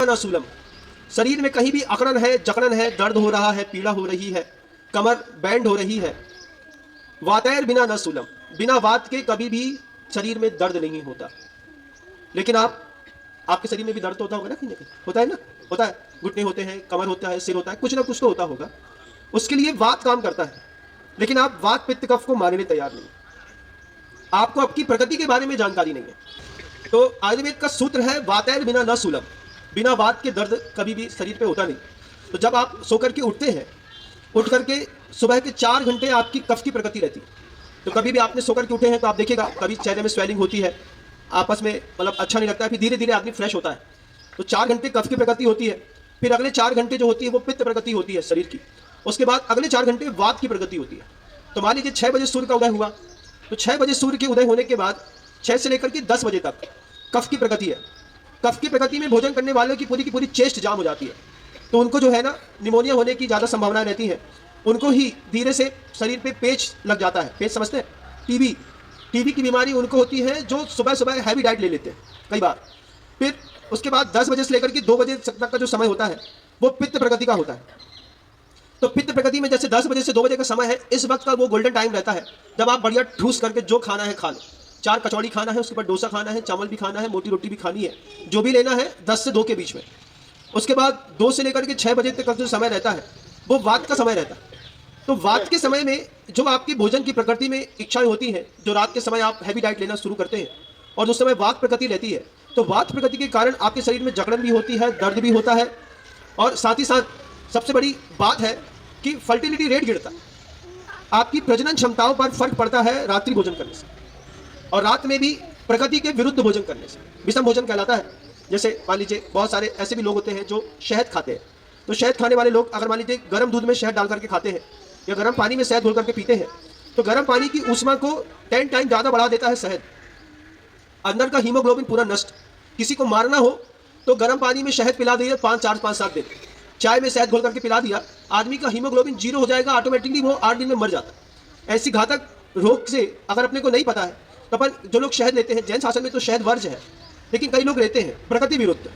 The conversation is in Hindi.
न सूलम, शरीर में कहीं भी अकड़न है, जकड़न है, दर्द हो रहा है, पीड़ा हो रही है, कमर बैंड हो रही है। वातैर बिना न सूलम, बिना वात के कभी भी शरीर में दर्द नहीं होता। लेकिन आपके शरीर में भी दर्द तो होता होगा ना, कहीं ना कहीं होता है ना, होता है, घुटने होते हैं, कमर होता है, सिर होता है, कुछ ना कुछ तो होता होगा। उसके लिए वात काम करता है, लेकिन आप वात पित्त कफ को मानने तैयार नहीं। आपको आपकी प्रकृति के बारे में जानकारी नहीं है। तो आयुर्वेद का सूत्र है वातैर बिना न सूलम, बिना वात के दर्द कभी भी शरीर पे होता नहीं। तो जब आप सोकर के उठते हैं, उठ करके सुबह के 4 घंटे आपकी कफ की प्रकृति रहती है। तो कभी भी आपने सोकर के उठे हैं तो आप देखिएगा कभी चेहरे में स्वेलिंग होती है, आपस में मतलब अच्छा नहीं लगता है, फिर धीरे धीरे आदमी फ्रेश होता है। तो 4 घंटे कफ की प्रकृति होती है, फिर अगले 4 घंटे जो होती है वो पित्त प्रकृति होती है शरीर की। उसके बाद अगले 4 घंटे वात की प्रकृति होती है। तो मान लीजिए 6 बजे सूर्य का उदय हुआ, तो 6 बजे सूर्य के उदय होने के बाद 6 से लेकर के 10 बजे तक कफ की प्रकृति है। कफ की प्रकृति में भोजन करने वालों की पूरी चेस्ट जाम हो जाती है। तो उनको जो है ना निमोनिया होने की ज़्यादा संभावना रहती है। उनको ही धीरे से शरीर पे पेच लग जाता है। पेच समझते हैं? टीबी की बीमारी उनको होती है जो सुबह सुबह हैवी डाइट ले लेते हैं कई बार। फिर उसके बाद 10 बजे से लेकर के 2 बजे तक का जो समय होता है वो पित्त प्रकृति का होता है। तो पित्त प्रकृति में जैसे 10 बजे से 2 बजे का समय है, इस वक्त का वो गोल्डन टाइम रहता है जब आप बढ़िया ठूस करके जो खाना है खा लो। 4 कचौड़ी खाना है, उसके बाद डोसा खाना है, चावल भी खाना है, मोटी रोटी भी खानी है, जो भी लेना है 10 से 2 के बीच में। उसके बाद 2 से लेकर के 6 बजे तक का जो समय रहता है वो वात का समय रहता है। तो वात के समय में जो आपकी भोजन की प्रकृति में इच्छाएं होती हैं, जो रात के समय आप हैवी डाइट लेना शुरू करते हैं और उस समय वात प्रकृति रहती है, तो वात प्रकृति के कारण आपके शरीर में जकड़न भी होती है, दर्द भी होता है, और साथ ही साथ सबसे बड़ी बात है कि फर्टिलिटी रेट गिरता है। आपकी प्रजनन क्षमताओं पर फर्क पड़ता है रात्रि भोजन करने से, और रात में भी प्रकृति के विरुद्ध भोजन करने से। विषम भोजन कहलाता है। जैसे मान लीजिए बहुत सारे ऐसे भी लोग होते हैं जो शहद खाते हैं। तो शहद खाने वाले लोग अगर मान लीजिए गर्म दूध में शहद डाल करके खाते हैं या गर्म पानी में शहद घोल करके पीते हैं, तो गर्म पानी की ऊष्मा को 10 टाइम ज़्यादा बढ़ा देता है शहद। अंदर का हीमोग्लोबिन पूरा नष्ट। किसी को मारना हो तो गर्म पानी में शहद पिला दिया 5-7 दिन, चाय में शहद घोल करके पिला दिया, आदमी का हीमोग्लोबिन 0 हो जाएगा ऑटोमेटिकली, वो 8 दिन में मर जाता है। ऐसी घातक रोग से अगर अपने को नहीं पता है तो अपन जो लोग शहद लेते हैं, जैन शासन में तो शहद वर्ज्य है, लेकिन कई लोग लेते हैं प्रकृति विरुद्ध।